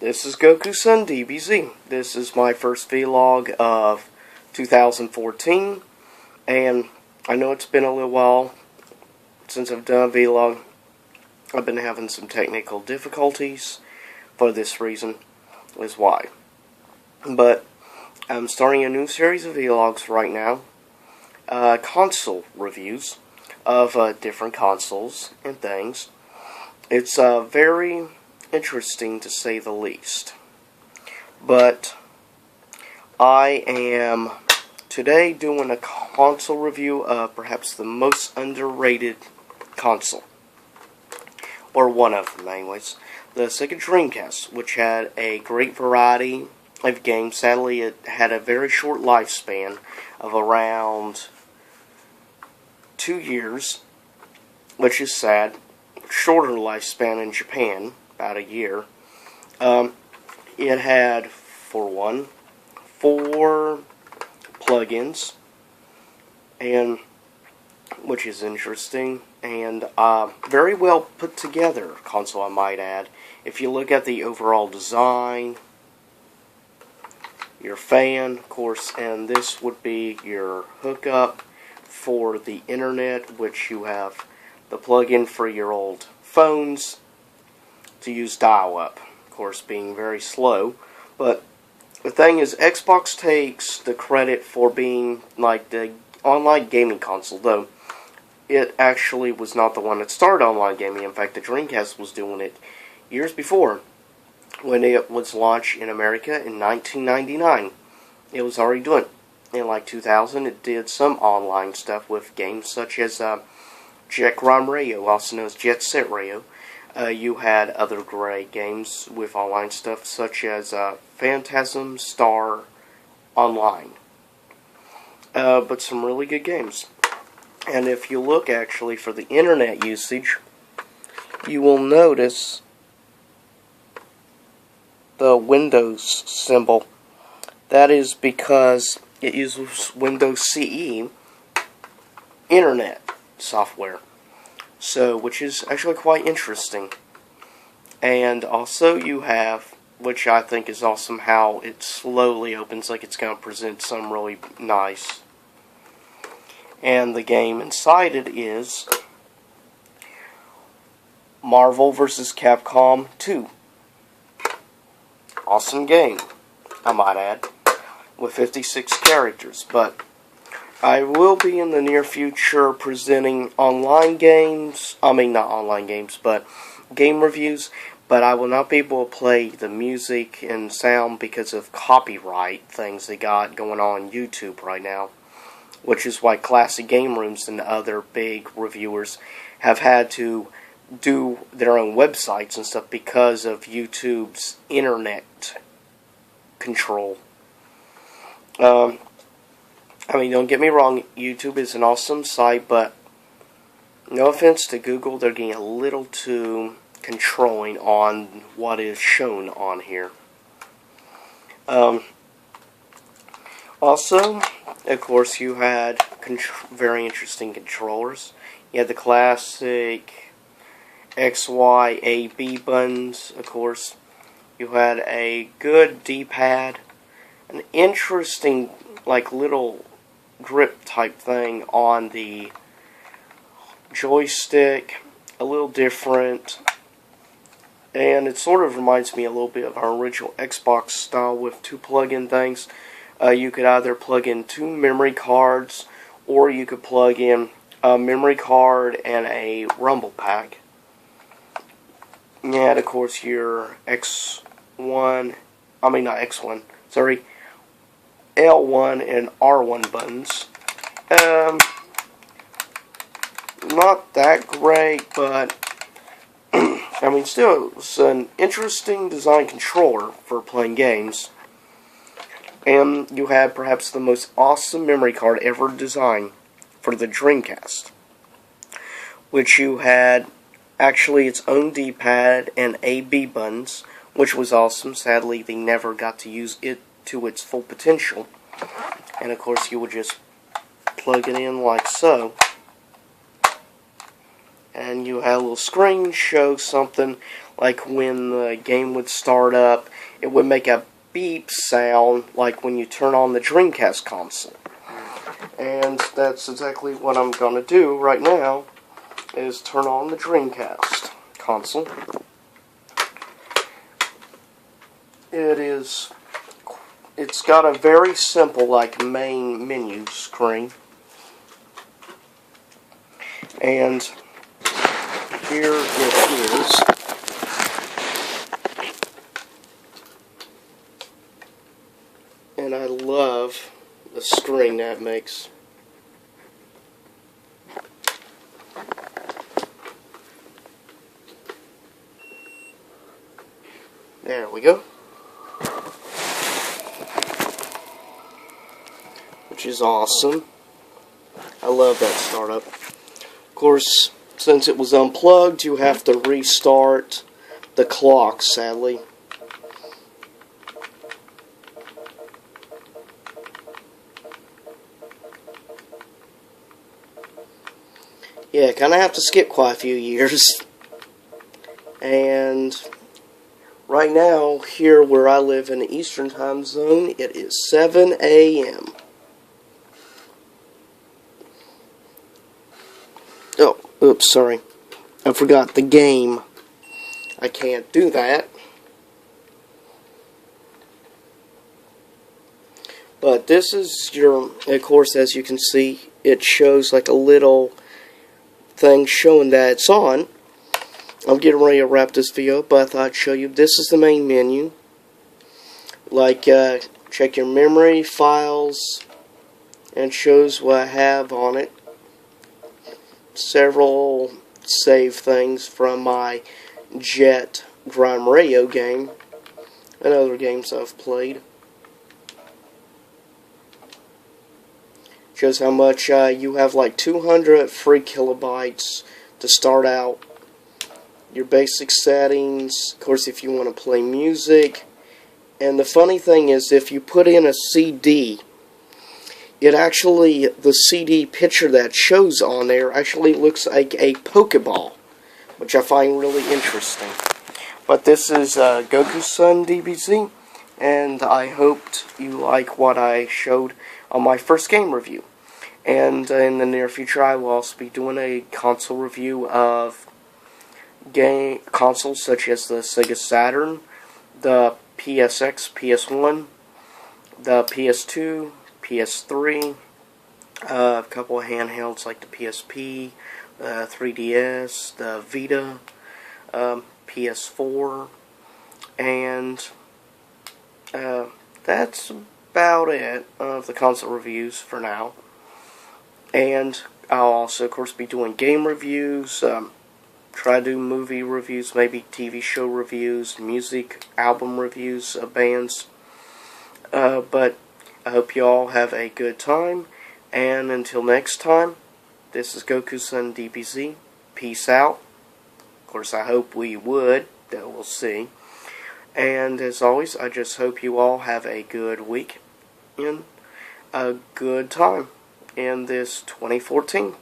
This is Goku-san DBZ. This is my first vlog of 2014, and I know it's been a little while since I've done a vlog. I've been having some technical difficulties. For this reason is why. But I'm starting a new series of vlogs right now. Console reviews of different consoles and things. It's very interesting to say the least. But I am today doing a console review of perhaps the most underrated console. Or one of them anyways. The Sega Dreamcast, which had a great variety of games. Sadly, it had a very short lifespan of around 2 years, which is sad. Shorter lifespan in Japan, about a year. It had, for one, 4 plugins, and which is interesting, and very well put together console, I might add. If you look at the overall design, your fan, of course, and this would be your hookup for the internet, which you have the plug-in for your old phones to use dial-up, of course, being very slow. But the thing is, Xbox takes the credit for being like the online gaming console, though it actually was not the one that started online gaming. In fact, the Dreamcast was doing it years before. When it was launched in America in 1999, it was already doing it. In like 2000, it did some online stuff with games such as Jet Rom Radio, also known as Jet Set Radio. You had other great games with online stuff such as Phantasm Star Online. But some really good games. And if you look actually for the internet usage, you will notice the Windows symbol. That is because it uses Windows CE internet software. So, which is actually quite interesting. And also you have, which I think is awesome, how it slowly opens like it's going to present some really nice. And the game inside it is Marvel vs. Capcom 2. Awesome game, I might add, with 56 characters. But I will be in the near future presenting online games. I mean, not online games, but game reviews. But I will not be able to play the music and sound because of copyright things they got going on YouTube right now. Which is why Classic Game Rooms and other big reviewers have had to do their own websites and stuff because of YouTube's internet control. I mean, don't get me wrong, YouTube is an awesome site, but no offense to Google, they're getting a little too controlling on what is shown on here. Also, of course, you had very interesting controllers. You had the classic X, Y, A, B buttons, of course. You had a good D-pad, an interesting, like, little grip type thing on the joystick, a little different. And it sort of reminds me a little bit of our original Xbox style with 2 plug-in things. You could either plug in 2 memory cards, or you could plug in a memory card and a rumble pack. And of course your L1 and R1 buttons. Not that great, but I mean, still, it's an interesting design controller for playing games. And you had perhaps the most awesome memory card ever designed for the Dreamcast, which you had actually its own D-pad and A-B buttons, which was awesome. Sadly, they never got to use it to its full potential. And of course, you would just plug it in like so, and you had a little screen show something like when the game would start up, it would make a beep sound like when you turn on the Dreamcast console. And that's exactly what I'm going to do right now, is turn on the Dreamcast console. It's got a very simple main menu screen. And here it is. And I love the screen that makes. There we go. Which is awesome. I love that startup. Of course, since it was unplugged, you have to restart the clock, sadly. Yeah, kind of have to skip quite a few years. And right now, here where I live in the Eastern Time Zone, it is 7 a.m. Oh, oops, sorry. I forgot the game. I can't do that. But this is your, of course, as you can see, it shows like a little thing showing that it's on. I'm getting ready to wrap this video up, but I thought I'd show you. This is the main menu. Check your memory, files, and shows what I have on it. Several save things from my Jet Grime Radio game and other games I've played. Shows how much you have, like 200 free kilobytes to start out. Your basic settings, of course, if you want to play music. And the funny thing is, if you put in a CD, it actually, the CD picture that shows on there actually looks like a Pokeball, which I find really interesting. But this is Goku-san DBZ, and I hoped you like what I showed on my first game review. And in the near future, I will also be doing a console review of game consoles such as the Sega Saturn, the PSX, PS1, the PS2, PS3, a couple of handhelds like the PSP, 3DS, the Vita, PS4, and that's about it of the console reviews for now. And I'll also, of course, be doing game reviews, try to do movie reviews, maybe TV show reviews, music album reviews of bands. But I hope you all have a good time, and until next time, this is Goku-san DBZ. Peace out. Of course, I hope we would, though we'll see. And as always, I just hope you all have a good week and a good time in this 2014.